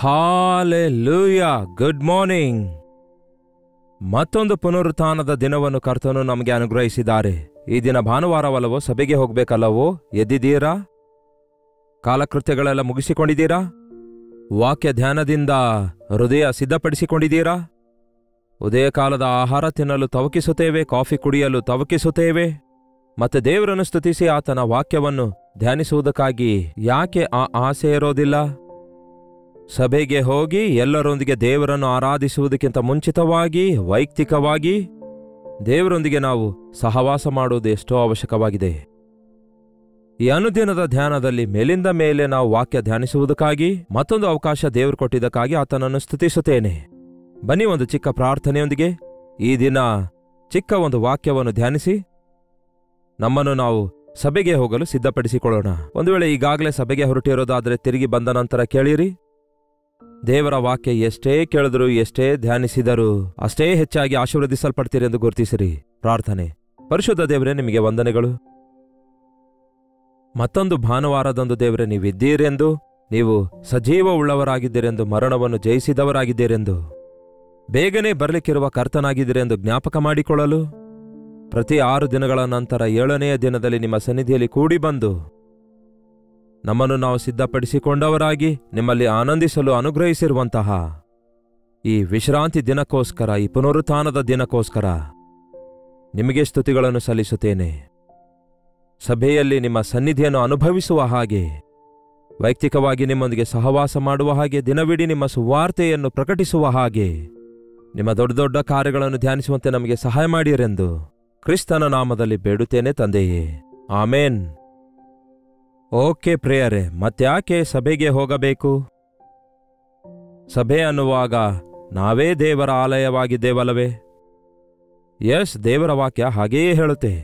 Hallelujah. Good morning. ಮತ್ತೊಂದು ಪುನರುತ್ಥಾನದ ದಿನವನ್ನು ಕರ್ತನು ನಮಗೆ ಅನುಗ್ರಹಿಸಿದ್ದಾರೆ. ಈ ದಿನ ಭಾನುವಾರವಲ್ಲವೋ? ಸಭೆಗೆ ಹೋಗ್ಬೇಕಲ್ಲವೋ? ಎದ್ದಿದ್ದೀರಾ? ಕಾಲಕೃತ್ಯಗಳೆಲ್ಲ ಮುಗಿಸಿಕೊಂಡಿದ್ದೀರಾ? ವಾಕ್ಯ ಧ್ಯಾನದಿಂದ ಹೃದಯ ಸಿದ್ಧಪಡಿಸಿಕೊಂಡಿದ್ದೀರಾ? ಉದಯಕಾಲದ ಆಹಾರ ತಿನ್ನಲು ತವಕಿಸುತ್ತೇವೆ, ಕಾಫಿ ಕುಡಿಯಲು ತವಕಿಸುತ್ತೇವೆ. ಮತ್ತೆ ದೇವರನ್ನು ಸ್ತುತಿಸಿ ಆತನ ವಾಕ್ಯವನ್ನು ಧ್ಯಾನಿಸುವುದಕ್ಕಾಗಿ ಯಾಕೆ ಆ ಆಸೆ ಇರೋದಿಲ್ಲ? ಸಭೆಗೆ ಹೋಗಿ ಎಲ್ಲರೊಂದಿಗೆ ದೇವರನ್ನು ಆರಾಧಿಸುವುದಕ್ಕಿಂತ ಮುಂಚಿತವಾಗಿ ವೈಯಕ್ತಿಕವಾಗಿ ದೇವರೊಂದಿಗೆ ನಾವು ಸಹವಾಸ ಮಾಡುವುದು ಎಷ್ಟೋ ಅವಶ್ಯಕವಾಗಿದೆ. ಈ ಅನುದಿನದ ಧ್ಯಾನದಲ್ಲಿ ಮೇಲಿಂದ ಮೇಲೆ ನಾವು ವಾಕ್ಯ ಧ್ಯಾನಿಸುವುದಕ್ಕಾಗಿ ಮತ್ತೊಂದು ಅವಕಾಶ ದೇವರು ಕೊಟ್ಟಿದ್ದಕ್ಕಾಗಿ ಆತನನ್ನು ಸ್ತುತಿಸುತ್ತೇನೆ. ಬನ್ನಿ, ಒಂದು ಚಿಕ್ಕ ಪ್ರಾರ್ಥನೆಯೊಂದಿಗೆ ಈ ದಿನ ಚಿಕ್ಕ ಒಂದು ವಾಕ್ಯವನ್ನು ಧ್ಯಾನಿಸಿ ನಮ್ಮನ್ನು ನಾವು ಸಭೆಗೆ ಹೋಗಲು ಸಿದ್ಧಪಡಿಸಿಕೊಳ್ಳೋಣ. ಒಂದು ವೇಳೆ ಈಗಾಗಲೇ ಸಭೆಗೆ ಹೊರಟಿರೋದಾದರೆ ತಿರುಗಿ ಬಂದ ನಂತರ ಕೇಳಿರಿ. ದೇವರ ವಾಕ್ಯ ಎಷ್ಟೇ ಕೇಳಿದ್ರು, ಎಷ್ಟೇ ಧ್ಯಾನಿಸಿದರೂ ಅಷ್ಟೇ ಹೆಚ್ಚಾಗಿ ಆಶೀರ್ವದಿಸಲ್ಪಡ್ತೀರಿ ಎಂದು ಗುರುತಿಸಿರಿ. ಪ್ರಾರ್ಥನೆ. ಪರಿಶುದ್ಧ ದೇವರೇ, ನಿಮಗೆ ವಂದನೆಗಳು. ಮತ್ತೊಂದು ಭಾನುವಾರದಂದು ದೇವರೇ, ನೀವಿದ್ದೀರೆಂದು, ನೀವು ಸಜೀವ ಉಳ್ಳವರಾಗಿದ್ದೀರೆಂದು, ಮರಣವನ್ನು ಜಯಿಸಿದವರಾಗಿದ್ದೀರೆಂದು, ಬೇಗನೆ ಬರಲಿಕ್ಕಿರುವ ಕರ್ತನಾಗಿದ್ದೀರೆಂದು ಜ್ಞಾಪಕ ಮಾಡಿಕೊಳ್ಳಲು ಪ್ರತಿ 6 ದಿನಗಳ ನಂತರ 7ನೆಯ ದಿನದಲ್ಲಿ ನಿಮ್ಮ ಸನ್ನಿಧಿಯಲ್ಲಿ ಕೂಡಿ ಬಂದು ನಮ್ಮನ್ನು ನಾವು ಸಿದ್ಧಪಡಿಸಿಕೊಂಡವರಾಗಿ ನಿಮ್ಮಲ್ಲಿ ಆನಂದಿಸಲು ಅನುಗ್ರಹಿಸಿರುವಂತಹ ಈ ವಿಶ್ರಾಂತಿ ದಿನಕ್ಕೋಸ್ಕರ, ಈ ಪುನರುತ್ಥಾನದ ದಿನಕ್ಕೋಸ್ಕರ ನಿಮಗೆ ಸ್ತುತಿಗಳನ್ನು ಸಲ್ಲಿಸುತ್ತೇನೆ. ಸಭೆಯಲ್ಲಿ ನಿಮ್ಮ ಸನ್ನಿಧಿಯನ್ನು ಅನುಭವಿಸುವ ಹಾಗೆ, ವೈಯಕ್ತಿಕವಾಗಿ ನಿಮ್ಮೊಂದಿಗೆ ಸಹವಾಸ ಮಾಡುವ ಹಾಗೆ, ದಿನವಿಡೀ ನಿಮ್ಮ ಸುವಾರ್ತೆಯನ್ನು ಪ್ರಕಟಿಸುವ ಹಾಗೆ, ನಿಮ್ಮ ದೊಡ್ಡ ದೊಡ್ಡ ಕಾರ್ಯಗಳನ್ನು ಧ್ಯಾನಿಸುವಂತೆ ನಮಗೆ ಸಹಾಯ ಮಾಡಿರೆಂದು ಕ್ರಿಸ್ತನ ನಾಮದಲ್ಲಿ ಬೇಡುತ್ತೇನೆ ತಂದೆಯೇ, ಆಮೇನ್. ಓಕೆ ಪ್ರೇಯರೇ, ಮತ್ತ್ಯಾಕೆ ಸಭೆಗೆ ಹೋಗಬೇಕು? ಸಭೆ ಅನ್ನುವಾಗ ನಾವೇ ದೇವರ ಆಲಯವಾಗಿದ್ದೇವಲ್ಲವೇ? ಎಸ್, ದೇವರ ವಾಕ್ಯ ಹಾಗೆಯೇ ಹೇಳುತ್ತೆ.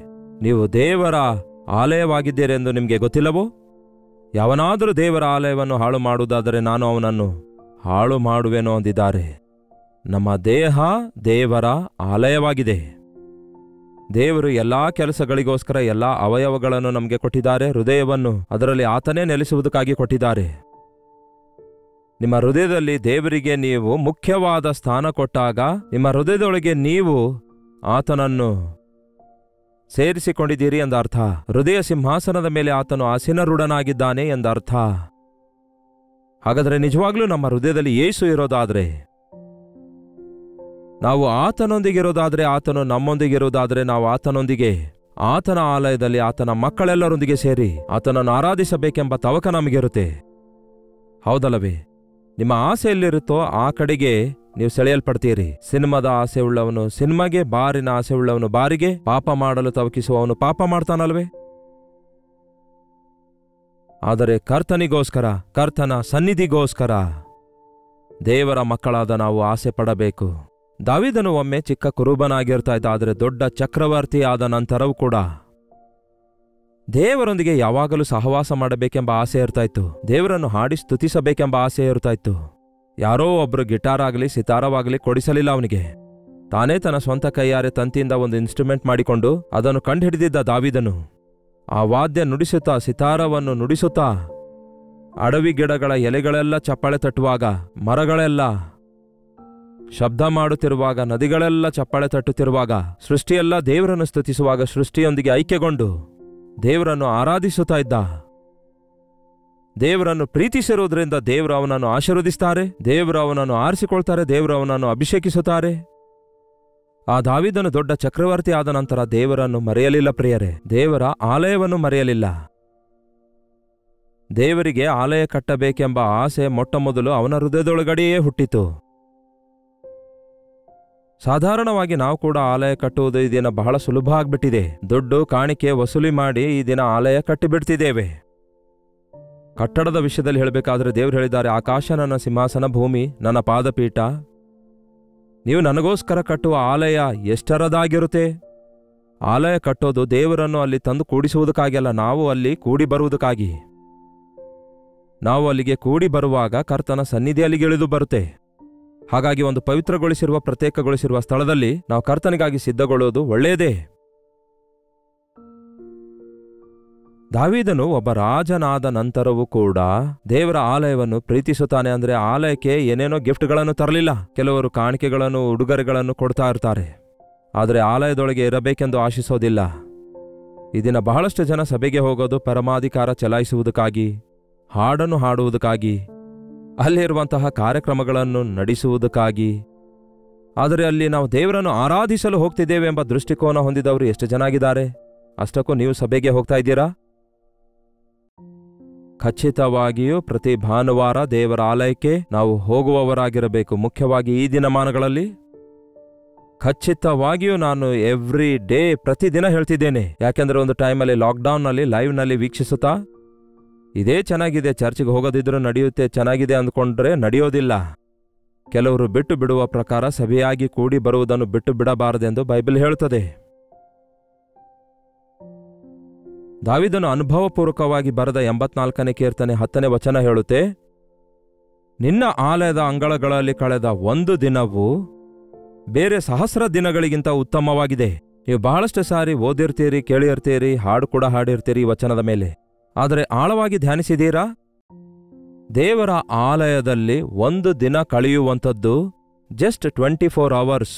ನೀವು ದೇವರ ಆಲಯವಾಗಿದ್ದೀರೆಂದು ನಿಮಗೆ ಗೊತ್ತಿಲ್ಲವೋ? ಯಾವನಾದರೂ ದೇವರ ಆಲಯವನ್ನು ಹಾಳು ಮಾಡುವುದಾದರೆ ನಾನು ಅವನನ್ನು ಹಾಳು ಮಾಡುವೆನೋ ಅಂದಿದ್ದಾರೆ. ನಮ್ಮ ದೇಹ ದೇವರ ಆಲಯವಾಗಿದೆ. ದೇವರು ಎಲ್ಲಾ ಕೆಲಸಗಳಿಗೋಸ್ಕರ ಎಲ್ಲಾ ಅವಯವಗಳನ್ನು ನಮಗೆ ಕೊಟ್ಟಿದ್ದಾರೆ. ಹೃದಯವನ್ನು ಅದರಲ್ಲಿ ಆತನೇ ನೆಲೆಸುವುದಕ್ಕಾಗಿ ಕೊಟ್ಟಿದ್ದಾರೆ. ನಿಮ್ಮ ಹೃದಯದಲ್ಲಿ ದೇವರಿಗೆ ನೀವು ಮುಖ್ಯವಾದ ಸ್ಥಾನ ಕೊಟ್ಟಾಗ ನಿಮ್ಮ ಹೃದಯದೊಳಗೆ ನೀವು ಆತನನ್ನು ಸೇರಿಸಿಕೊಂಡಿದ್ದೀರಿ ಎಂದರ್ಥ. ಹೃದಯ ಸಿಂಹಾಸನದ ಮೇಲೆ ಆತನು ಆಸೀನರೂಢನಾಗಿದ್ದಾನೆ ಎಂದರ್ಥ. ಹಾಗಾದರೆ ನಿಜವಾಗ್ಲೂ ನಮ್ಮ ಹೃದಯದಲ್ಲಿ ಯೇಸು ಇರೋದಾದ್ರೆ, ನಾವು ಆತನೊಂದಿಗಿರೋದಾದ್ರೆ, ಆತನು ನಮ್ಮೊಂದಿಗಿರೋದಾದ್ರೆ, ನಾವು ಆತನೊಂದಿಗೆ ಆತನ ಆಲಯದಲ್ಲಿ ಆತನ ಮಕ್ಕಳೆಲ್ಲರೊಂದಿಗೆ ಸೇರಿ ಆತನನ್ನು ಆರಾಧಿಸಬೇಕೆಂಬ ತವಕ ನಮಗಿರುತ್ತೆ. ಹೌದಲ್ಲವೇ? ನಿಮ್ಮ ಆಸೆ ಎಲ್ಲಿರುತ್ತೋ ಆ ಕಡೆಗೆ ನೀವು ಸೆಳೆಯಲ್ಪಡ್ತೀರಿ. ಸಿನಿಮಾದ ಆಸೆ ಉಳ್ಳವನು ಸಿನಿಮಾಗೆ, ಬಾರಿನ ಆಸೆ ಉಳ್ಳವನು ಬಾರಿಗೆ, ಪಾಪ ಮಾಡಲು ತವಕಿಸುವವನು ಪಾಪ ಮಾಡ್ತಾನಲ್ವೇ? ಆದರೆ ಕರ್ತನಿಗೋಸ್ಕರ, ಕರ್ತನ ಸನ್ನಿಧಿಗೋಸ್ಕರ ದೇವರ ಮಕ್ಕಳಾದ ನಾವು ಆಸೆ ಪಡಬೇಕು. ದಾವೀದನು ಒಮ್ಮೆ ಚಿಕ್ಕ ಕುರುಬನಾಗಿರ್ತಾ ಇದ್ದ. ಆದರೆ ದೊಡ್ಡ ಚಕ್ರವರ್ತಿ ಆದ ನಂತರವೂ ಕೂಡ ದೇವರೊಂದಿಗೆ ಯಾವಾಗಲೂ ಸಹವಾಸ ಮಾಡಬೇಕೆಂಬ ಆಸೆ ಇರ್ತಾಯಿತ್ತು. ದೇವರನ್ನು ಹಾಡಿ ಸ್ತುತಿಸಬೇಕೆಂಬ ಆಸೆ ಇರ್ತಾಯಿತ್ತು. ಯಾರೋ ಒಬ್ರು ಗಿಟಾರ್ ಆಗಲಿ ಸಿತಾರವಾಗಲಿ ಕೊಡಿಸಲಿಲ್ಲ ಅವನಿಗೆ. ತಾನೇ ತನ್ನ ಸ್ವಂತ ಕೈಯಾರೆ ತಂತಿಯಿಂದ ಒಂದು ಇನ್ಸ್ಟ್ರೂಮೆಂಟ್ ಮಾಡಿಕೊಂಡು ಅದನ್ನು ಕಂಡುಹಿಡಿದಿದ್ದ ದಾವೀದನು ಆ ವಾದ್ಯ ನುಡಿಸುತ್ತಾ, ಸಿತಾರವನ್ನು ನುಡಿಸುತ್ತಾ, ಅಡವಿ ಗಿಡಗಳ ಎಲೆಗಳೆಲ್ಲ ಚಪ್ಪಾಳೆ ತಟ್ಟುವಾಗ, ಮರಗಳೆಲ್ಲ ಶಬ್ದ ಮಾಡುತ್ತಿರುವಾಗ, ನದಿಗಳೆಲ್ಲ ಚಪ್ಪಾಳೆ ತಟ್ಟುತ್ತಿರುವಾಗ, ಸೃಷ್ಟಿಯೆಲ್ಲ ದೇವರನ್ನು ಸ್ತುತಿಸುವಾಗ, ಸೃಷ್ಟಿಯೊಂದಿಗೆ ಐಕ್ಯಗೊಂಡು ದೇವರನ್ನು ಆರಾಧಿಸುತ್ತಾ ಇದ್ದ. ದೇವರನ್ನು ಪ್ರೀತಿಸಿರುವುದರಿಂದ ದೇವರು ಅವನನ್ನು ಆಶೀರ್ವದಿಸ್ತಾರೆ, ದೇವರು ಅವನನ್ನು ಆರಿಸಿಕೊಳ್ತಾರೆ, ದೇವರು ಅವನನ್ನು ಅಭಿಷೇಕಿಸುತ್ತಾರೆ. ಆ ದಾವೀದನು ದೊಡ್ಡ ಚಕ್ರವರ್ತಿ ಆದ ನಂತರ ದೇವರನ್ನು ಮರೆಯಲಿಲ್ಲ ಪ್ರಿಯರೇ. ದೇವರ ಆಲಯವನ್ನು ಮರೆಯಲಿಲ್ಲ. ದೇವರಿಗೆ ಆಲಯ ಕಟ್ಟಬೇಕೆಂಬ ಆಸೆ ಮೊಟ್ಟಮೊದಲು ಅವನ ಹೃದಯದೊಳಗಡೆಯೇ ಹುಟ್ಟಿತು. ಸಾಧಾರಣವಾಗಿ ನಾವು ಕೂಡ ಆಲಯ ಕಟ್ಟುವುದು ಈ ದಿನ ಬಹಳ ಸುಲಭ ಆಗ್ಬಿಟ್ಟಿದೆ. ದುಡ್ಡು ಕಾಣಿಕೆ ವಸೂಲಿ ಮಾಡಿ ಈ ದಿನ ಆಲಯ ಕಟ್ಟಿಬಿಡ್ತಿದ್ದೇವೆ. ಕಟ್ಟಡದ ವಿಷಯದಲ್ಲಿ ಹೇಳಬೇಕಾದ್ರೆ ದೇವರು ಹೇಳಿದ್ದಾರೆ, ಆಕಾಶ ನನ್ನ ಸಿಂಹಾಸನ, ಭೂಮಿ ನನ್ನ ಪಾದಪೀಠ. ನೀವು ನನಗೋಸ್ಕರ ಕಟ್ಟುವ ಆಲಯ ಎಷ್ಟರದಾಗಿರುತ್ತೆ? ಆಲಯ ಕಟ್ಟೋದು ದೇವರನ್ನು ಅಲ್ಲಿ ತಂದು ಕೂಡಿಸುವುದಕ್ಕಾಗಿ ಅಲ್ಲ, ನಾವು ಅಲ್ಲಿ ಕೂಡಿ ಬರುವುದಕ್ಕಾಗಿ. ನಾವು ಅಲ್ಲಿಗೆ ಕೂಡಿ ಬರುವಾಗ ಕರ್ತನ ಸನ್ನಿಧಿ ಅಲ್ಲಿಗೆ ಇಳಿದು ಬರುತ್ತೆ. ಹಾಗಾಗಿ ಒಂದು ಪವಿತ್ರಗೊಳಿಸಿರುವ, ಪ್ರತ್ಯೇಕಗೊಳಿಸಿರುವ ಸ್ಥಳದಲ್ಲಿ ನಾವು ಕರ್ತನಿಗಾಗಿ ಸಿದ್ಧಗೊಳ್ಳುವುದು ಒಳ್ಳೆಯದೇ. ದಾವೀದನು ಒಬ್ಬ ರಾಜನಾದ ನಂತರವೂ ಕೂಡ ದೇವರ ಆಲಯವನ್ನು ಪ್ರೀತಿಸುತ್ತಾನೆ. ಅಂದ್ರೆ ಆಲಯಕ್ಕೆ ಏನೇನೋ ಗಿಫ್ಟ್ಗಳನ್ನು ತರಲಿಲ್ಲ. ಕೆಲವರು ಕಾಣಿಕೆಗಳನ್ನು ಉಡುಗೊರೆಗಳನ್ನು ಕೊಡ್ತಾ ಇರ್ತಾರೆ, ಆದರೆ ಆಲಯದೊಳಗೆ ಇರಬೇಕೆಂದು ಆಶಿಸೋದಿಲ್ಲ. ಈ ದಿನ ಬಹಳಷ್ಟು ಜನ ಸಭೆಗೆ ಹೋಗೋದು ಪರಮಾಧಿಕಾರ ಚಲಾಯಿಸುವುದಕ್ಕಾಗಿ, ಹಾಡನ್ನು ಹಾಡುವುದಕ್ಕಾಗಿ, ಅಲ್ಲಿರುವಂತಹ ಕಾರ್ಯಕ್ರಮಗಳನ್ನು ನಡೆಸುವುದಕ್ಕಾಗಿ. ಆದರೆ ಅಲ್ಲಿ ನಾವು ದೇವರನ್ನು ಆರಾಧಿಸಲು ಹೋಗ್ತಿದ್ದೇವೆ ಎಂಬ ದೃಷ್ಟಿಕೋನ ಹೊಂದಿದವರು ಎಷ್ಟು ಜನ ಆಗಿದ್ದಾರೆ? ಅಷ್ಟಕ್ಕೂ ನೀವು ಸಭೆಗೆ ಹೋಗ್ತಾ ಇದ್ದೀರಾ? ಖಚಿತವಾಗಿಯೂ ಪ್ರತಿ ಭಾನುವಾರ ದೇವರ ಆಲಯಕ್ಕೆ ನಾವು ಹೋಗುವವರಾಗಿರಬೇಕು. ಮುಖ್ಯವಾಗಿ ಈ ದಿನಮಾನಗಳಲ್ಲಿ ಖಚಿತವಾಗಿಯೂ ನಾನು ಎವ್ರಿ ಡೇ ಪ್ರತಿದಿನ ಹೇಳ್ತಿದ್ದೇನೆ. ಯಾಕೆಂದ್ರೆ ಒಂದು ಟೈಮಲ್ಲಿ ಲಾಕ್ಡೌನ್ನಲ್ಲಿ ಲೈವ್ನಲ್ಲಿ ವೀಕ್ಷಿಸುತ್ತಾ ಇದೇ ಚೆನ್ನಾಗಿದೆ, ಚರ್ಚ್ಗೆ ಹೋಗೋದಿದ್ರೂ ನಡೆಯುತ್ತೆ, ಚೆನ್ನಾಗಿದೆ ಅಂದ್ಕೊಂಡ್ರೆ ನಡೆಯೋದಿಲ್ಲ. ಕೆಲವರು ಬಿಟ್ಟು ಬಿಡುವ ಪ್ರಕಾರ ಸಭೆಯಾಗಿ ಕೂಡಿ ಬರುವುದನ್ನು ಬಿಟ್ಟು ಬಿಡಬಾರದೆಂದು ಬೈಬಲ್ ಹೇಳುತ್ತದೆ. ದಾವೀದನು ಅನುಭವಪೂರ್ವಕವಾಗಿ ಬರೆದ 84ನೇ ಕೀರ್ತನೆ 10ನೇ ವಚನ ಹೇಳುತ್ತೆ, ನಿನ್ನ ಆಲಯದ ಅಂಗಳಗಳಲ್ಲಿ ಕಳೆದ ಒಂದು ದಿನವು ಬೇರೆ 1000 ದಿನಗಳಿಗಿಂತ ಉತ್ತಮವಾಗಿದೆ. ನೀವು ಬಹಳಷ್ಟು ಸಾರಿ ಓದಿರ್ತೀರಿ, ಕೇಳಿರ್ತೀರಿ, ಹಾಡು ಕೂಡ ಹಾಡಿರ್ತೀರಿ ಈ ವಚನದ ಮೇಲೆ. ಆದರೆ ಆಳವಾಗಿ ಧ್ಯಾನಿಸಿದೀರಾ? ದೇವರ ಆಲಯದಲ್ಲಿ ಒಂದು ದಿನ ಕಳೆಯುವಂಥದ್ದು ಜಸ್ಟ್ 24 ಅವರ್ಸ್.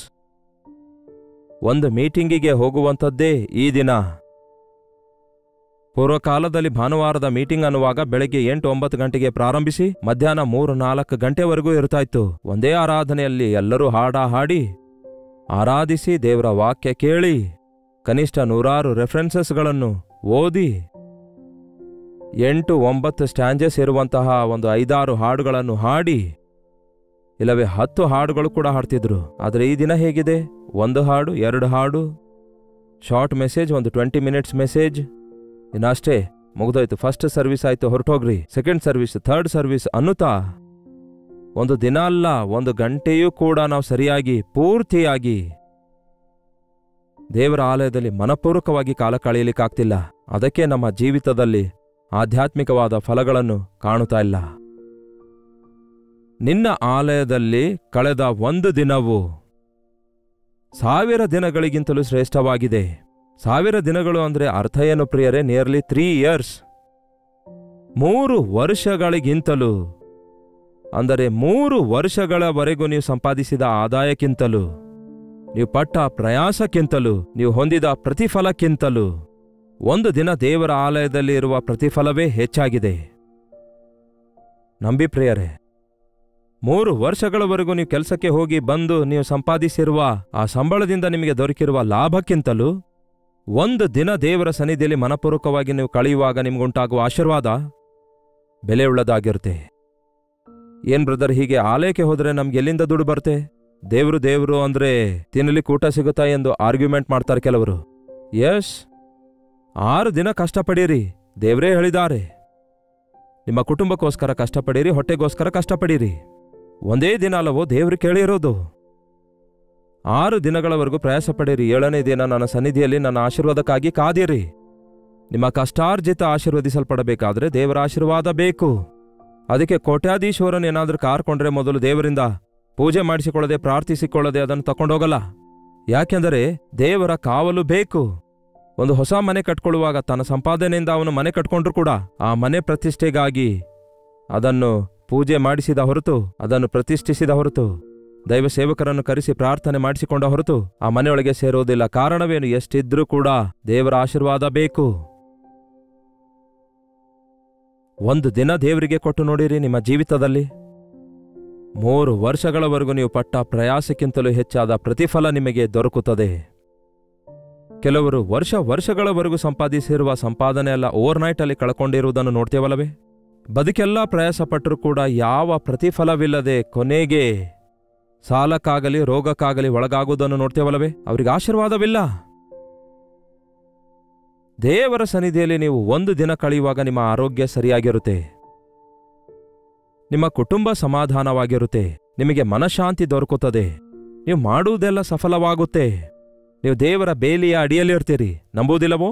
ಒಂದು ಮೀಟಿಂಗಿಗೆ ಹೋಗುವಂಥದ್ದೇ ಈ ದಿನ. ಪೂರ್ವಕಾಲದಲ್ಲಿ ಭಾನುವಾರದ ಮೀಟಿಂಗ್ ಅನ್ನುವಾಗ ಬೆಳಗ್ಗೆ 8-9 ಗಂಟೆಗೆ ಪ್ರಾರಂಭಿಸಿ ಮಧ್ಯಾಹ್ನ 3-4 ಗಂಟೆವರೆಗೂ ಇರ್ತಾ ಇತ್ತು. ಒಂದೇ ಆರಾಧನೆಯಲ್ಲಿ ಎಲ್ಲರೂ ಹಾಡಿ ಆರಾಧಿಸಿ ದೇವರ ವಾಕ್ಯ ಕೇಳಿ ಕನಿಷ್ಠ 100 ರೆಫರೆನ್ಸಸ್ಗಳನ್ನು ಓದಿ 8-9 ಸ್ಟ್ಯಾಂಜಸ್ ಇರುವಂತಹ ಒಂದು 5-6 ಹಾಡುಗಳನ್ನು ಹಾಡಿ, ಇಲ್ಲವೇ 10 ಹಾಡುಗಳು ಕೂಡ ಹಾಡ್ತಿದ್ರು. ಆದರೆ ಈ ದಿನ ಹೇಗಿದೆ? 1 ಹಾಡು, 2 ಹಾಡು, ಶಾರ್ಟ್ ಮೆಸೇಜ್, ಒಂದು 20 ಮಿನಿಟ್ಸ್ ಮೆಸೇಜ್, ಇನ್ನಷ್ಟೇ ಮುಗಿದೋಯ್ತು. ಫಸ್ಟ್ ಸರ್ವಿಸ್ ಆಯ್ತು, ಹೊರಟೋಗ್ರಿ. ಸೆಕೆಂಡ್ ಸರ್ವಿಸ್, ಥರ್ಡ್ ಸರ್ವಿಸ್ ಅನ್ನುತ್ತಾ ಒಂದು ದಿನ ಅಲ್ಲ, 1 ಗಂಟೆಯೂ ಕೂಡ ನಾವು ಸರಿಯಾಗಿ ಪೂರ್ತಿಯಾಗಿ ದೇವರ ಆಲಯದಲ್ಲಿ ಮನಪೂರ್ವಕವಾಗಿ ಕಾಲ ಕಳೆಯಲಿಕ್ಕಾಗ್ತಿಲ್ಲ. ಅದಕ್ಕೆ ನಮ್ಮ ಜೀವಿತದಲ್ಲಿ ಆಧ್ಯಾತ್ಮಿಕವಾದ ಫಲಗಳನ್ನು ಕಾಣುತ್ತಾ ಇಲ್ಲ. ನಿನ್ನ ಆಲಯದಲ್ಲಿ ಕಳೆದ ಒಂದು ದಿನವು 1000 ದಿನಗಳಿಗಿಂತಲೂ ಶ್ರೇಷ್ಠವಾಗಿದೆ. 1000 ದಿನಗಳು ಅಂದ್ರೆ ಅರ್ಥ ಏನು ಪ್ರಿಯರೇ? ನಿಯರ್ಲಿ 3 ಇಯರ್ಸ್, 3 ವರ್ಷಗಳಿಗಿಂತಲೂ, ಅಂದರೆ 3 ವರ್ಷಗಳವರೆಗೂ ನೀವು ಸಂಪಾದಿಸಿದ ಆದಾಯಕ್ಕಿಂತಲೂ, ನೀವು ಪಟ್ಟ ಪ್ರಯಾಸಕ್ಕಿಂತಲೂ, ನೀವು ಹೊಂದಿದ ಪ್ರತಿಫಲಕ್ಕಿಂತಲೂ ಒಂದು ದಿನ ದೇವರ ಆಲಯದಲ್ಲಿ ಇರುವ ಪ್ರತಿಫಲವೇ ಹೆಚ್ಚಾಗಿದೆ. ನಂಬಿ ಪ್ರಿಯರೇ, 3 ವರ್ಷಗಳವರೆಗೂ ನೀವು ಕೆಲಸಕ್ಕೆ ಹೋಗಿ ಬಂದು ನೀವು ಸಂಪಾದಿಸಿರುವ ಆ ಸಂಬಳದಿಂದ ನಿಮಗೆ ದೊರಕಿರುವ ಲಾಭಕ್ಕಿಂತಲೂ ಒಂದು ದಿನ ದೇವರ ಸನ್ನಿಧಿಯಲ್ಲಿ ಮನಪೂರ್ವಕವಾಗಿ ನೀವು ಕಳೆಯುವಾಗ ನಿಮಗುಂಟಾಗುವ ಆಶೀರ್ವಾದ ಬೆಲೆಯುಳ್ಳದಾಗಿರುತ್ತೆ. ಏನ್ ಬ್ರದರ್, ಹೀಗೆ ಆಲಯಕ್ಕೆ ಹೋದ್ರೆ ನಮ್ಗೆ ಎಲ್ಲಿಂದ ದುಡ್ಡು ಬರ್ತೆ? ದೇವ್ರು ಅಂದ್ರೆ ತಿನ್ನಲಿಕ್ಕೆ ಊಟ ಸಿಗುತ್ತಾ ಎಂದು ಆರ್ಗ್ಯುಮೆಂಟ್ ಮಾಡ್ತಾರೆ ಕೆಲವರು. ಯಸ್, 6 ದಿನ ಕಷ್ಟಪಡಿರಿ, ದೇವರೇ ಹೇಳಿದ್ದಾರೆ. ನಿಮ್ಮ ಕುಟುಂಬಕ್ಕೋಸ್ಕರ ಕಷ್ಟಪಡಿರಿ, ಹೊಟ್ಟೆಗೋಸ್ಕರ ಕಷ್ಟಪಡಿರಿ. ಒಂದೇ ದಿನ ಅಲ್ಲವೋ ದೇವ್ರು ಕೇಳಿರೋದು? 6 ದಿನಗಳವರೆಗೂ ಪ್ರಯಾಸ ಪಡಿರಿ. 7ನೇ ದಿನ ನನ್ನ ಸನ್ನಿಧಿಯಲ್ಲಿ ನನ್ನ ಆಶೀರ್ವಾದಕ್ಕಾಗಿ ಕಾದಿರಿ. ನಿಮ್ಮ ಕಷ್ಟಾರ್ಜಿತ ಆಶೀರ್ವದಿಸಲ್ಪಡಬೇಕಾದ್ರೆ ದೇವರ ಆಶೀರ್ವಾದ ಬೇಕು. ಅದಕ್ಕೆ ಕೋಟ್ಯಾಧೀಶ್ವರನ್ ಏನಾದ್ರೂ ಕಾರ್ಕೊಂಡ್ರೆ ಮೊದಲು ದೇವರಿಂದ ಪೂಜೆ ಮಾಡಿಸಿಕೊಳ್ಳದೆ, ಪ್ರಾರ್ಥಿಸಿಕೊಳ್ಳದೆ ಅದನ್ನು ತಕೊಂಡೋಗಲ್ಲ. ಯಾಕೆಂದರೆ ದೇವರ ಕಾವಲು ಬೇಕು. ಒಂದು ಹೊಸ ಮನೆ ಕಟ್ಕೊಳ್ಳುವಾಗ ತನ್ನ ಸಂಪಾದನೆಯಿಂದ ಅವನು ಮನೆ ಕಟ್ಕೊಂಡ್ರು ಕೂಡ ಆ ಮನೆ ಪ್ರತಿಷ್ಠೆಗಾಗಿ ಅದನ್ನು ಪೂಜೆ ಮಾಡಿಸಿದ ಹೊರತು, ಅದನ್ನು ಪ್ರತಿಷ್ಠಿಸಿದ ಹೊರತು, ದೈವ ಸೇವಕರನ್ನು ಕರೆಸಿ ಪ್ರಾರ್ಥನೆ ಮಾಡಿಸಿಕೊಂಡ ಹೊರತು ಆ ಮನೆಯೊಳಗೆ ಸೇರೋದಿಲ್ಲ. ಕಾರಣವೇನು? ಎಷ್ಟಿದ್ರೂ ಕೂಡ ದೇವರ ಆಶೀರ್ವಾದ ಬೇಕು. ಒಂದು ದಿನ ದೇವರಿಗೆ ಕೊಟ್ಟು ನೋಡಿರಿ. ನಿಮ್ಮ ಜೀವಿತದಲ್ಲಿ 3 ವರ್ಷಗಳವರೆಗೂ ನೀವು ಪಟ್ಟ ಪ್ರಯಾಸಕ್ಕಿಂತಲೂ ಹೆಚ್ಚಾದ ಪ್ರತಿಫಲ ನಿಮಗೆ ದೊರಕುತ್ತದೆ. ಕೆಲವರು ವರ್ಷಗಳವರೆಗೂ ಸಂಪಾದಿಸಿರುವ ಸಂಪಾದನೆ ಎಲ್ಲ ಓವರ್ನೈಟ್ ಅಲ್ಲಿ ಕಳ್ಕೊಂಡಿರುವುದನ್ನು ನೋಡ್ತೇವಲ್ಲವೇ? ಬದುಕೆಲ್ಲ ಪ್ರಯಾಸ ಪಟ್ಟರೂ ಕೂಡ ಯಾವ ಪ್ರತಿಫಲವಿಲ್ಲದೆ ಕೊನೆಗೆ ಸಾಲಕ್ಕಾಗಲಿ ರೋಗಕ್ಕಾಗಲಿ ಒಳಗಾಗುವುದನ್ನು ನೋಡ್ತೇವಲ್ಲವೇ? ಅವರಿಗೆ ಆಶೀರ್ವಾದವಿಲ್ಲ. ದೇವರ ಸನ್ನಿಧಿಯಲ್ಲಿ ನೀವು ಒಂದು ದಿನ ಕಳೆಯುವಾಗ ನಿಮ್ಮ ಆರೋಗ್ಯ ಸರಿಯಾಗಿರುತ್ತೆ, ನಿಮ್ಮ ಕುಟುಂಬ ಸಮಾಧಾನವಾಗಿರುತ್ತೆ, ನಿಮಗೆ ಮನಃಶಾಂತಿ ದೊರಕುತ್ತದೆ, ನೀವು ಮಾಡುವುದೆಲ್ಲ ಸಫಲವಾಗುತ್ತೆ. ನೀವು ದೇವರ ಬೇಲಿಯ ಅಡಿಯಲ್ಲಿರ್ತೀರಿ. ನಂಬುವುದಿಲ್ಲವೋ?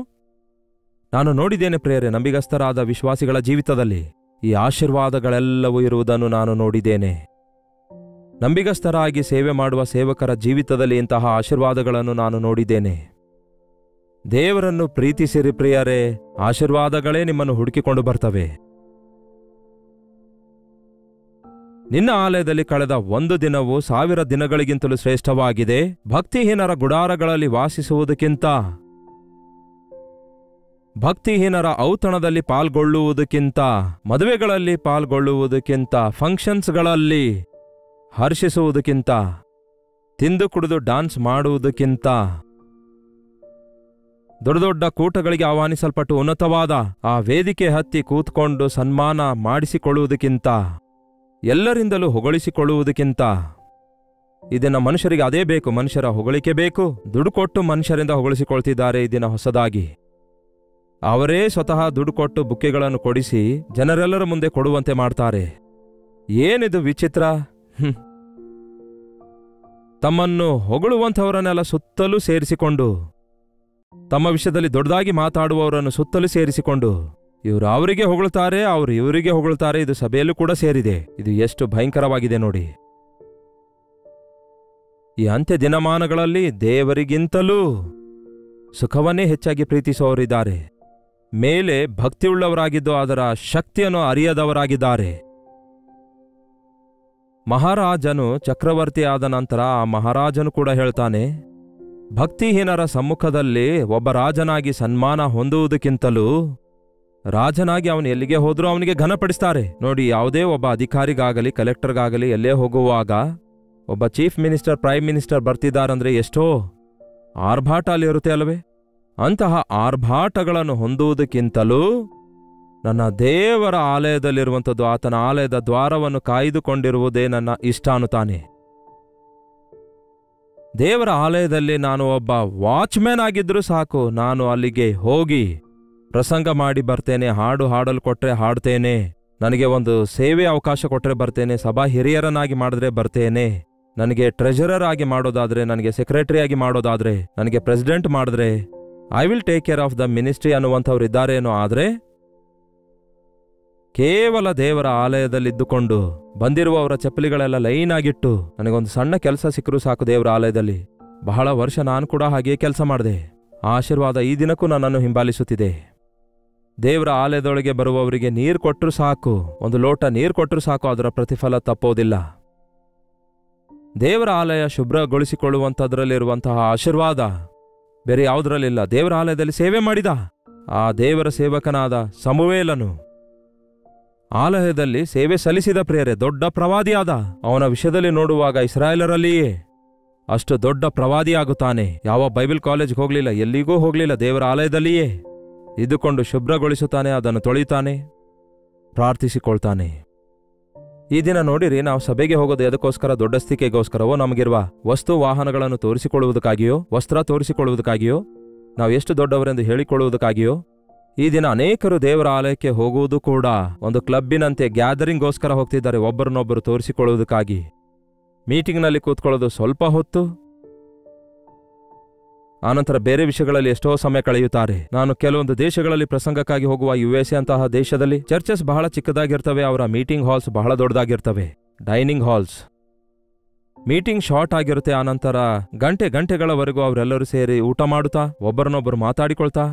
ನಾನು ನೋಡಿದ್ದೇನೆ ಪ್ರಿಯರೇ, ನಂಬಿಗಸ್ತರಾದ ವಿಶ್ವಾಸಿಗಳ ಜೀವಿತದಲ್ಲಿ ಈ ಆಶೀರ್ವಾದಗಳೆಲ್ಲವೂ ಇರುವುದನ್ನು ನಾನು ನೋಡಿದ್ದೇನೆ. ನಂಬಿಗಸ್ತರಾಗಿ ಸೇವೆ ಮಾಡುವ ಸೇವಕರ ಜೀವಿತದಲ್ಲಿ ಇಂತಹ ಆಶೀರ್ವಾದಗಳನ್ನು ನಾನು ನೋಡಿದ್ದೇನೆ. ದೇವರನ್ನು ಪ್ರೀತಿಸಿರಿ ಪ್ರಿಯರೇ, ಆಶೀರ್ವಾದಗಳೇ ನಿಮ್ಮನ್ನು ಹುಡುಕಿಕೊಂಡು ಬರ್ತವೆ. ನಿನ್ನ ಆಲಯದಲ್ಲಿ ಕಳೆದ 1 ದಿನವು 1000 ದಿನಗಳಿಗಿಂತಲೂ ಶ್ರೇಷ್ಠವಾಗಿದೆ. ಭಕ್ತಿಹೀನರ ಗುಡಾರಗಳಲ್ಲಿ ವಾಸಿಸುವುದಕ್ಕಿಂತ, ಭಕ್ತಿಹೀನರ ಔತಣದಲ್ಲಿ ಪಾಲ್ಗೊಳ್ಳುವುದಕ್ಕಿಂತ, ಮದುವೆಗಳಲ್ಲಿ ಪಾಲ್ಗೊಳ್ಳುವುದಕ್ಕಿಂತ, ಫಂಕ್ಷನ್ಸ್ಗಳಲ್ಲಿ ಹರ್ಷಿಸುವುದಕ್ಕಿಂತ, ತಿಂದು ಕುಡಿದು ಡಾನ್ಸ್ ಮಾಡುವುದಕ್ಕಿಂತ, ದೊಡ್ಡ ದೊಡ್ಡ ಕೂಟಗಳಿಗೆ ಆಹ್ವಾನಿಸಲ್ಪಟ್ಟು ಉನ್ನತವಾದ ಆ ವೇದಿಕೆ ಹತ್ತಿ ಕೂತ್ಕೊಂಡು ಸನ್ಮಾನ ಮಾಡಿಸಿಕೊಳ್ಳುವುದಕ್ಕಿಂತ, ಎಲ್ಲರಿಂದಲೂ ಹೊಗಳಿಸಿಕೊಳ್ಳುವುದಕ್ಕಿಂತ, ಇದನ್ನ ಮನುಷ್ಯರಿಗೆ ಅದೇ ಬೇಕು, ಮನುಷ್ಯರ ಹೊಗಳಿಕೆ ಬೇಕು. ದುಡ್ಡು ಕೊಟ್ಟು ಮನುಷ್ಯರಿಂದ ಹೊಗಳಿಸಿಕೊಳ್ತಿದ್ದಾರೆ ಈ ದಿನ ಹೊಸದಾಗಿ. ಅವರೇ ಸ್ವತಃ ದುಡ್ಡು ಕೊಟ್ಟು ಬುಕ್ಕೆಗಳನ್ನು ಕೊಡಿಸಿ ಜನರೆಲ್ಲರ ಮುಂದೆ ಕೊಡುವಂತೆ ಮಾಡ್ತಾರೆ. ಏನಿದು ವಿಚಿತ್ರ! ತಮ್ಮನ್ನು ಹೊಗಳುವಂಥವರನ್ನೆಲ್ಲ ಸುತ್ತಲೂ ಸೇರಿಸಿಕೊಂಡು, ತಮ್ಮ ವಿಷಯದಲ್ಲಿ ದೊಡ್ಡದಾಗಿ ಮಾತಾಡುವವರನ್ನು ಸುತ್ತಲೂ ಸೇರಿಸಿಕೊಂಡು, ಇವರು ಅವರಿಗೆ ಹೊಗಳುತ್ತಾರೆ, ಅವರು ಇವರಿಗೆ ಹೊಗಳುತ್ತಾರೆ. ಇದು ಸಭೆಯಲ್ಲೂ ಕೂಡ ಸೇರಿದೆ. ಇದು ಎಷ್ಟು ಭಯಂಕರವಾಗಿದೆ ನೋಡಿ. ಈ ಅಂತ್ಯ ದಿನಮಾನಗಳಲ್ಲಿ ದೇವರಿಗಿಂತಲೂ ಸುಖವನ್ನೇ ಹೆಚ್ಚಾಗಿ ಪ್ರೀತಿಸುವವರಿದ್ದಾರೆ. ಮೇಲೆ ಭಕ್ತಿಯುಳ್ಳವರಾಗಿದ್ದು ಅದರ ಶಕ್ತಿಯನ್ನು ಅರಿಯದವರಾಗಿದ್ದಾರೆ. ಮಹಾರಾಜನು ಚಕ್ರವರ್ತಿ ಆದ ನಂತರ ಆ ಮಹಾರಾಜನು ಕೂಡ ಹೇಳ್ತಾನೆ, ಭಕ್ತಿಹೀನರ ಸಮ್ಮುಖದಲ್ಲಿ ಒಬ್ಬ ರಾಜನಾಗಿ ಸನ್ಮಾನ ಹೊಂದುವುದಕ್ಕಿಂತಲೂ ರಾಜನಾಗಿ ಅವನು ಎಲ್ಲಿಗೆ ಹೋದ್ರೂ ಅವನಿಗೆ ಘನಪಡಿಸ್ತಾರೆ. ನೋಡಿ, ಯಾವುದೇ ಒಬ್ಬ ಅಧಿಕಾರಿಗಾಗಲಿ ಕಲೆಕ್ಟರ್ಗಾಗಲಿ ಎಲ್ಲೇ ಹೋಗುವಾಗ ಒಬ್ಬ ಚೀಫ್ ಮಿನಿಸ್ಟರ್ ಪ್ರೈಮ್ ಮಿನಿಸ್ಟರ್ ಬರ್ತಿದ್ದಾರಂದ್ರೆ ಎಷ್ಟೋ ಆರ್ಭಾಟ ಅಲ್ಲಿರುತ್ತೆ ಅಲ್ವೇ? ಅಂತಹ ಆರ್ಭಾಟಗಳನ್ನು ಹೊಂದುವುದಕ್ಕಿಂತಲೂ ನನ್ನ ದೇವರ ಆಲಯದಲ್ಲಿರುವಂಥದ್ದು, ಆತನ ಆಲಯದ ದ್ವಾರವನ್ನು ಕಾಯ್ದುಕೊಂಡಿರುವುದೇ ನನ್ನ ಇಷ್ಟ ಅನ್ನುತ್ತಾನೆ. ದೇವರ ಆಲಯದಲ್ಲಿ ನಾನು ಒಬ್ಬ ವಾಚ್ಮ್ಯಾನ್ ಆಗಿದ್ರೂ ಸಾಕು, ನಾನು ಅಲ್ಲಿಗೆ ಹೋಗಿ ಪ್ರಸಂಗ ಮಾಡಿ ಬರ್ತೇನೆ, ಹಾಡು ಹಾಡಲು ಕೊಟ್ಟರೆ ಹಾಡ್ತೇನೆ, ನನಗೆ ಒಂದು ಸೇವೆ ಅವಕಾಶ ಕೊಟ್ಟರೆ ಬರ್ತೇನೆ, ಸಭಾ ಹಿರಿಯರನ್ನಾಗಿ ಮಾಡಿದ್ರೆ ಬರ್ತೇನೆ, ನನಗೆ ಟ್ರೆಜರರ್ ಆಗಿ ಮಾಡೋದಾದ್ರೆ, ನನಗೆ ಸೆಕ್ರೆಟರಿ ಆಗಿ ಮಾಡೋದಾದ್ರೆ, ನನಗೆ ಪ್ರೆಸಿಡೆಂಟ್ ಮಾಡಿದ್ರೆ I will take care of the ministry ಅನ್ನುವಂಥವ್ರು ಇದ್ದಾರೇನೋ. ಆದರೆ ಕೇವಲ ದೇವರ ಆಲಯದಲ್ಲಿದ್ದುಕೊಂಡು ಬಂದಿರುವವರ ಚಪ್ಪಲಿಗಳೆಲ್ಲ ಲೈನ್ ಆಗಿಟ್ಟು ನನಗೊಂದು ಸಣ್ಣ ಕೆಲಸ ಸಿಕ್ಕರೂ ಸಾಕು ದೇವರ ಆಲಯದಲ್ಲಿ. ಬಹಳ ವರ್ಷ ನಾನು ಕೂಡ ಹಾಗೆಯೇ ಕೆಲಸ ಮಾಡಿದೆ. ಆ ಆಶೀರ್ವಾದ ಈ ದಿನಕ್ಕೂ ನನ್ನನ್ನು ಹಿಂಬಾಲಿಸುತ್ತಿದೆ. ದೇವರ ಆಲಯದೊಳಗೆ ಬರುವವರಿಗೆ ನೀರು ಕೊಟ್ಟರು ಸಾಕು, ಒಂದು ಲೋಟ ನೀರು ಕೊಟ್ಟರು ಸಾಕು, ಅದರ ಪ್ರತಿಫಲ ತಪ್ಪೋದಿಲ್ಲ. ದೇವರ ಆಲಯ ಶುಭ್ರಗೊಳಿಸಿಕೊಳ್ಳುವಂಥದ್ರಲ್ಲಿರುವಂತಹ ಆಶೀರ್ವಾದ ಬೇರೆ ಯಾವುದರಲ್ಲಿಲ್ಲ. ದೇವರ ಆಲಯದಲ್ಲಿ ಸೇವೆ ಮಾಡಿದ ಆ ದೇವರ ಸೇವಕನಾದ ಸಮುವೇಲನು ಆಲಯದಲ್ಲಿ ಸೇವೆ ಸಲ್ಲಿಸಿದ ಪ್ರಿಯರೇ, ದೊಡ್ಡ ಪ್ರವಾದಿಯಾದ. ಅವನ ವಿಷಯದಲ್ಲಿ ನೋಡುವಾಗ ಇಸ್ರಾಯೇಲರಲ್ಲಿಯೇ ಅಷ್ಟು ದೊಡ್ಡ ಪ್ರವಾದಿಯಾಗುತ್ತಾನೆ. ಯಾವ ಬೈಬಲ್ ಕಾಲೇಜ್ಗೆ ಹೋಗಲಿಲ್ಲ, ಎಲ್ಲಿಗೂ ಹೋಗಲಿಲ್ಲ, ದೇವರ ಆಲಯದಲ್ಲಿಯೇ ಇದ್ದುಕೊಂಡು ಶುಭ್ರಗೊಳಿಸುತ್ತಾನೆ, ಅದನ್ನು ತೊಳಿತಾನೆ, ಪ್ರಾರ್ಥಿಸಿಕೊಳ್ತಾನೆ. ಈ ದಿನ ನೋಡಿರಿ, ನಾವು ಸಭೆಗೆ ಹೋಗೋದು ಎದಕ್ಕೋಸ್ಕರ? ದೊಡ್ಡಸ್ತಿಕೆಗೋಸ್ಕರವೋ, ನಮಗಿರುವ ವಸ್ತು ವಾಹನಗಳನ್ನು ತೋರಿಸಿಕೊಳ್ಳುವುದಕ್ಕಾಗಿಯೋ, ವಸ್ತ್ರ ತೋರಿಸಿಕೊಳ್ಳುವುದಕ್ಕಾಗಿಯೋ, ನಾವು ಎಷ್ಟು ದೊಡ್ಡವರೆಂದು ಹೇಳಿಕೊಳ್ಳುವುದಕ್ಕಾಗಿಯೋ? ಈ ದಿನ ಅನೇಕರು ದೇವರ ಆಲಯಕ್ಕೆ ಹೋಗುವುದು ಕೂಡ ಒಂದು ಕ್ಲಬ್ಬಿನಂತೆ ಗ್ಯಾದರಿಂಗ್ಗೋಸ್ಕರ ಹೋಗ್ತಿದ್ದಾರೆ, ಒಬ್ಬರನ್ನೊಬ್ಬರು ತೋರಿಸಿಕೊಳ್ಳುವುದಕ್ಕಾಗಿ. ಮೀಟಿಂಗ್ನಲ್ಲಿ ಕೂತ್ಕೊಳ್ಳೋದು ಸ್ವಲ್ಪ ಹೊತ್ತು, ಆನಂತರ ಬೇರೆ ವಿಷಯಗಳಲ್ಲಿ ಎಷ್ಟೋ ಸಮಯ ಕಳೆಯುತ್ತಾರೆ. ನಾನು ಕೆಲವೊಂದು ದೇಶಗಳಲ್ಲಿ ಪ್ರಸಂಗಕ್ಕಾಗಿ ಹೋಗುವ USA ಅಂತಹ ದೇಶದಲ್ಲಿ ಚರ್ಚಸ್ ಬಹಳ ಚಿಕ್ಕದಾಗಿರ್ತವೆ, ಅವರ ಮೀಟಿಂಗ್ ಹಾಲ್ಸ್ ಬಹಳ ದೊಡ್ಡದಾಗಿರ್ತವೆ, ಡೈನಿಂಗ್ ಹಾಲ್ಸ್. ಮೀಟಿಂಗ್ ಶಾರ್ಟ್ ಆಗಿರುತ್ತೆ, ಆನಂತರ ಗಂಟೆಗಳವರೆಗೂ ಅವರೆಲ್ಲರೂ ಸೇರಿ ಊಟ ಮಾಡುತ್ತಾ ಒಬ್ಬರನ್ನೊಬ್ಬರು ಮಾತಾಡಿಕೊಳ್ತಾ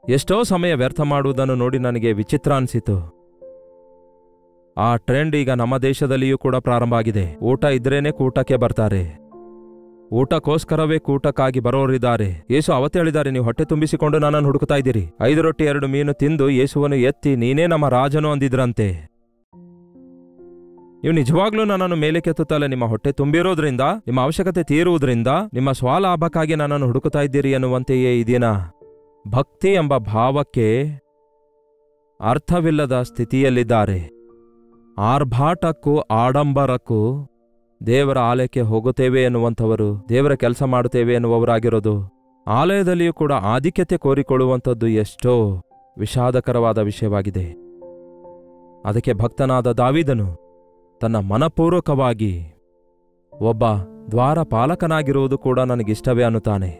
ಎಷ್ಟೋ ಸಮಯ ವ್ಯರ್ಥ ಮಾಡುವುದನ್ನು ನೋಡಿ ನನಗೆ ವಿಚಿತ್ರ ಅನಿಸಿತು. ಆ ಟ್ರೆಂಡ್ ಈಗ ನಮ್ಮ ದೇಶದಲ್ಲಿಯೂ ಕೂಡ ಪ್ರಾರಂಭ ಆಗಿದೆ. ಊಟ ಇದ್ರೇನೆ ಕೂಟಕ್ಕೆ ಬರ್ತಾರೆ, ಊಟಕ್ಕೋಸ್ಕರವೇ ಕೂಟಕ್ಕಾಗಿ ಬರೋರಿದ್ದಾರೆ. ಯೇಸು ಅವತ್ತೇ ಹೇಳಿದ್ದಾರೆ, ನೀವು ಹೊಟ್ಟೆ ತುಂಬಿಸಿಕೊಂಡು ನನ್ನನ್ನು ಹುಡುಕ್ತಾ ಇದ್ದೀರಿ. 5 ರೊಟ್ಟಿ 2 ಮೀನು ತಿಂದು ಯೇಸುವನ್ನು ಎತ್ತಿ ನೀನೇ ನಮ್ಮ ರಾಜನು ಅಂದಿದ್ರಂತೆ. ನೀವು ನಿಜವಾಗ್ಲೂ ನನ್ನನ್ನು ಮೇಲೆ ಕೆತ್ತುತ್ತಲೇ ನಿಮ್ಮ ಹೊಟ್ಟೆ ತುಂಬಿರೋದ್ರಿಂದ, ನಿಮ್ಮ ಅವಶ್ಯಕತೆ ತೀರುವುದರಿಂದ, ನಿಮ್ಮ ಸ್ವಲಾಭಕ್ಕಾಗಿ ನನ್ನನ್ನು ಹುಡುಕುತ್ತಾ ಇದ್ದೀರಿ ಎನ್ನುವಂತೆಯೇ ಈ ದಿನ ಭಕ್ತಿ ಎಂಬ ಭಾವಕ್ಕೆ ಅರ್ಥವಿಲ್ಲದ ಸ್ಥಿತಿಯಲ್ಲಿದ್ದಾರೆ. ಆರ್ಭಾಟಕ್ಕೂ ಆಡಂಬರಕ್ಕೂ ದೇವರ ಆಲಯಕ್ಕೆ ಹೋಗುತ್ತೇವೆ ಎನ್ನುವಂಥವರು, ದೇವರ ಕೆಲಸ ಮಾಡುತ್ತೇವೆ ಎನ್ನುವವರಾಗಿರೋದು, ಆಲಯದಲ್ಲಿಯೂ ಕೂಡ ಆಧಿಕ್ಯತೆ ಕೋರಿಕೊಳ್ಳುವಂಥದ್ದು ಎಷ್ಟೋ ವಿಷಾದಕರವಾದ ವಿಷಯವಾಗಿದೆ. ಅದಕ್ಕೆ ಭಕ್ತನಾದ ದಾವೀದನು ತನ್ನ ಮನಪೂರ್ವಕವಾಗಿ ಒಬ್ಬ ದ್ವಾರಪಾಲಕನಾಗಿರುವುದು ಕೂಡ ನನಗಿಷ್ಟವೇ ಅನ್ನುತ್ತಾನೆ.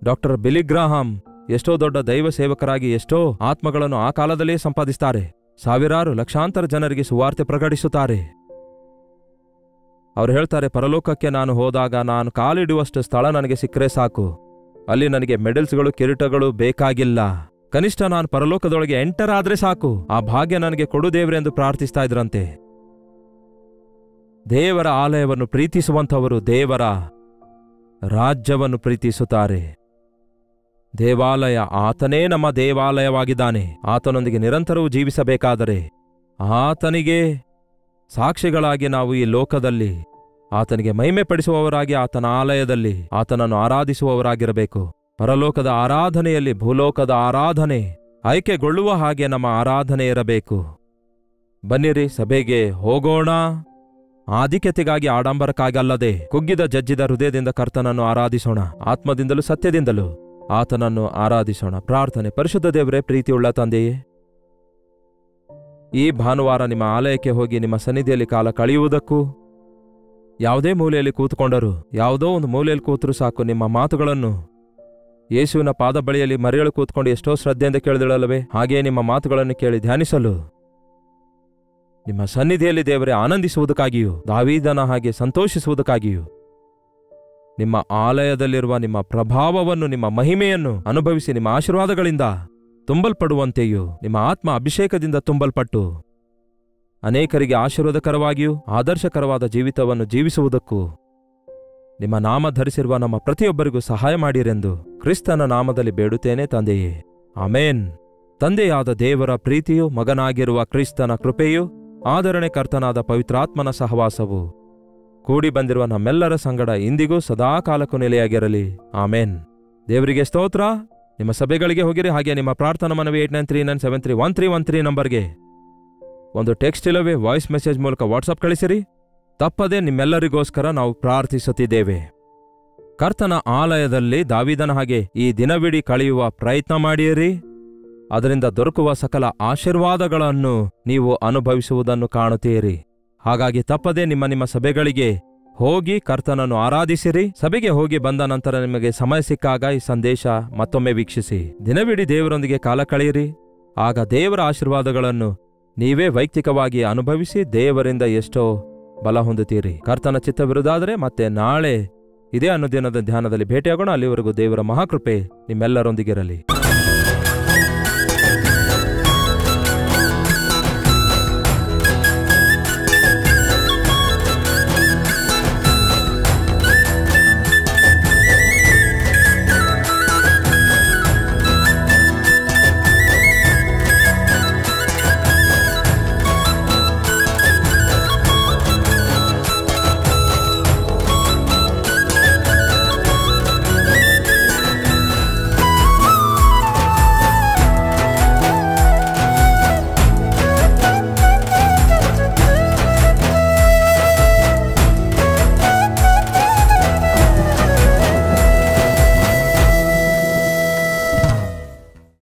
ಡಾಕ್ಟರ್ ಬಿಲಿ ಗ್ರಾಹಂ ಎಷ್ಟೋ ದೊಡ್ಡ ದೈವ ಸೇವಕರಾಗಿ ಎಷ್ಟೋ ಆತ್ಮಗಳನ್ನು ಆ ಕಾಲದಲ್ಲೇ ಸಂಪಾದಿಸುತ್ತಾರೆ. ಸಾವಿರಾರು ಲಕ್ಷಾಂತರ ಜನರಿಗೆ ಸುವಾರ್ತೆ ಪ್ರಕಟಿಸುತ್ತಾರೆ. ಅವರು ಹೇಳ್ತಾರೆ, ಪರಲೋಕಕ್ಕೆ ನಾನು ಹೋದಾಗ ನಾನು ಕಾಲಿಡುವಷ್ಟು ಸ್ಥಳ ನನಗೆ ಸಿಕ್ಕರೆ ಸಾಕು, ಅಲ್ಲಿ ನನಗೆ ಮೆಡಲ್ಸ್ಗಳು ಕಿರೀಟಗಳು ಬೇಕಾಗಿಲ್ಲ. ಕನಿಷ್ಠ ನಾನು ಪರಲೋಕದೊಳಗೆ ಎಂಟರ್ ಆದ್ರೆ ಸಾಕು, ಆ ಭಾಗ್ಯ ನನಗೆ ಕೊಡು ದೇವ್ರೆ ಎಂದು ಪ್ರಾರ್ಥಿಸ್ತಾ ಇದ್ರಂತೆ. ದೇವರ ಆಲಯವನ್ನು ಪ್ರೀತಿಸುವಂಥವರು ದೇವರ ರಾಜ್ಯವನ್ನು ಪ್ರೀತಿಸುತ್ತಾರೆ. ದೇವಾಲಯ, ಆತನೇ ನಮ್ಮ ದೇವಾಲಯವಾಗಿದ್ದಾನೆ. ಆತನೊಂದಿಗೆ ನಿರಂತರವೂ ಜೀವಿಸಬೇಕಾದರೆ ಆತನಿಗೆ ಸಾಕ್ಷಿಗಳಾಗಿ ನಾವು ಈ ಲೋಕದಲ್ಲಿ ಆತನಿಗೆ ಮಹಿಮೆ ಪಡಿಸುವವರಾಗಿ ಆತನ ಆಲಯದಲ್ಲಿ ಆತನನ್ನು ಆರಾಧಿಸುವವರಾಗಿರಬೇಕು. ಪರಲೋಕದ ಆರಾಧನೆಯಲ್ಲಿ ಭೂಲೋಕದ ಆರಾಧನೆ ಆಯ್ಕೆಗೊಳ್ಳುವ ಹಾಗೆ ನಮ್ಮ ಆರಾಧನೆ ಇರಬೇಕು. ಬನ್ನಿರಿ, ಸಭೆಗೆ ಹೋಗೋಣ. ಆಧಿಕ್ಯತೆಗಾಗಿ, ಆಡಂಬರಕ್ಕಾಗಲ್ಲದೆ ಕುಗ್ಗಿದ ಜಜ್ಜಿದ ಹೃದಯದಿಂದ ಕರ್ತನನ್ನು ಆರಾಧಿಸೋಣ. ಆತ್ಮದಿಂದಲೂ ಸತ್ಯದಿಂದಲೂ ಆತನನ್ನು ಆರಾಧಿಸೋಣ. ಪ್ರಾರ್ಥನೆ. ಪರಿಶುದ್ಧ ದೇವರೇ, ಪ್ರೀತಿಯುಳ್ಳ ತಂದೆಯೇ, ಈ ಭಾನುವಾರ ನಿಮ್ಮ ಆಲಯಕ್ಕೆ ಹೋಗಿ ನಿಮ್ಮ ಸನ್ನಿಧಿಯಲ್ಲಿ ಕಾಲ ಕಳೆಯುವುದಕ್ಕೂ, ಯಾವುದೇ ಮೂಲೆಯಲ್ಲಿ ಕೂತ್ಕೊಂಡರು, ಯಾವುದೋ ಒಂದು ಮೂಲೆಯಲ್ಲಿ ಕೂತರೂ ಸಾಕು, ನಿಮ್ಮ ಮಾತುಗಳನ್ನು ಯೇಸುವಿನ ಪಾದ ಬಳಿಯಲ್ಲಿ ಮರೆಯಲು ಕೂತ್ಕೊಂಡು ಎಷ್ಟೋ ಶ್ರದ್ಧೆಯಿಂದ ಕೇಳಿದಳಲ್ಲವೇ, ಹಾಗೆಯೇ ನಿಮ್ಮ ಮಾತುಗಳನ್ನು ಕೇಳಿ ಧ್ಯಾನಿಸಲು ನಿಮ್ಮ ಸನ್ನಿಧಿಯಲ್ಲಿ ದೇವರೇ ಆನಂದಿಸುವುದಕ್ಕಾಗಿಯೂ, ದಾವೀದನ ಹಾಗೆ ಸಂತೋಷಿಸುವುದಕ್ಕಾಗಿಯೂ, ನಿಮ್ಮ ಆಲಯದಲ್ಲಿರುವ ನಿಮ್ಮ ಪ್ರಭಾವವನ್ನು, ನಿಮ್ಮ ಮಹಿಮೆಯನ್ನು ಅನುಭವಿಸಿ ನಿಮ್ಮ ಆಶೀರ್ವಾದಗಳಿಂದ ತುಂಬಲ್ಪಡುವಂತೆಯೂ, ನಿಮ್ಮ ಆತ್ಮ ಅಭಿಷೇಕದಿಂದ ತುಂಬಲ್ಪಟ್ಟು ಅನೇಕರಿಗೆ ಆಶೀರ್ವಾದಕರವಾಗಿಯೂ ಆದರ್ಶಕರವಾದ ಜೀವಿತವನ್ನು ಜೀವಿಸುವುದಕ್ಕೂ ನಿಮ್ಮ ನಾಮ ಧರಿಸಿರುವ ನಮ್ಮ ಪ್ರತಿಯೊಬ್ಬರಿಗೂ ಸಹಾಯ ಮಾಡಿರೆಂದು ಕ್ರಿಸ್ತನ ನಾಮದಲ್ಲಿ ಬೇಡುತ್ತೇನೆ ತಂದೆಯೇ, ಆಮೇನ್. ತಂದೆಯಾದ ದೇವರ ಪ್ರೀತಿಯು, ಮಗನಾಗಿರುವ ಕ್ರಿಸ್ತನ ಕೃಪೆಯು, ಆದರಣೆ ಕರ್ತನಾದ ಪವಿತ್ರಾತ್ಮನ ಸಹವಾಸವು ಕೂಡಿ ಬಂದಿರುವ ನಮ್ಮೆಲ್ಲರ ಸಂಗಡ ಇಂದಿಗೂ ಸದಾಕಾಲಕ್ಕೂ ನೆಲೆಯಾಗಿರಲಿ. ಆಮೇನ್. ದೇವರಿಗೆ ಸ್ತೋತ್ರ. ನಿಮ್ಮ ಸಭೆಗಳಿಗೆ ಹೋಗಿರಿ. ಹಾಗೆ ನಿಮ್ಮ ಪ್ರಾರ್ಥನಾ ಮನವಿ 8939731313 ನಂಬರ್ಗೆ ಒಂದು ಟೆಕ್ಸ್ಟ್ ಇಲ್ಲವೇ ವಾಯ್ಸ್ ಮೆಸೇಜ್ ಮೂಲಕ ವಾಟ್ಸಪ್ ಕಳಿಸಿರಿ. ತಪ್ಪದೆ ನಿಮ್ಮೆಲ್ಲರಿಗೋಸ್ಕರ ನಾವು ಪ್ರಾರ್ಥಿಸುತ್ತಿದ್ದೇವೆ. ಕರ್ತನ ಆಲಯದಲ್ಲಿ ದಾವೀದನ ಹಾಗೆ ಈ ದಿನವಿಡೀ ಕಳೆಯುವ ಪ್ರಯತ್ನ ಮಾಡಿಯಿರಿ. ಅದರಿಂದ ದೊರಕುವ ಸಕಲ ಆಶೀರ್ವಾದಗಳನ್ನು ನೀವು ಅನುಭವಿಸುವುದನ್ನು ಕಾಣುತ್ತೀರಿ. ಹಾಗಾಗಿ ತಪ್ಪದೆ ನಿಮ್ಮ ಸಭೆಗಳಿಗೆ ಹೋಗಿ ಕರ್ತನನ್ನು ಆರಾಧಿಸಿರಿ. ಸಭೆಗೆ ಹೋಗಿ ಬಂದ ನಂತರ ನಿಮಗೆ ಸಮಯ ಸಿಕ್ಕಾಗ ಈ ಸಂದೇಶ ಮತ್ತೊಮ್ಮೆ ವೀಕ್ಷಿಸಿ. ದಿನವಿಡೀ ದೇವರೊಂದಿಗೆ ಕಾಲ ಕಳೆಯಿರಿ. ಆಗ ದೇವರ ಆಶೀರ್ವಾದಗಳನ್ನು ನೀವೇ ವೈಯಕ್ತಿಕವಾಗಿ ಅನುಭವಿಸಿ ದೇವರಿಂದ ಎಷ್ಟೋ ಬಲ ಹೊಂದುತ್ತೀರಿ. ಕರ್ತನ ಚಿತ್ತವಿರುವುದಾದರೆ ಮತ್ತೆ ನಾಳೆ ಇದೇ ಅನುದಿನದ ಧ್ಯಾನದಲ್ಲಿ ಭೇಟಿಯಾಗೋಣ. ಅಲ್ಲಿವರೆಗೂ ದೇವರ ಮಹಾಕೃಪೆ ನಿಮ್ಮೆಲ್ಲರೊಂದಿಗಿರಲಿ.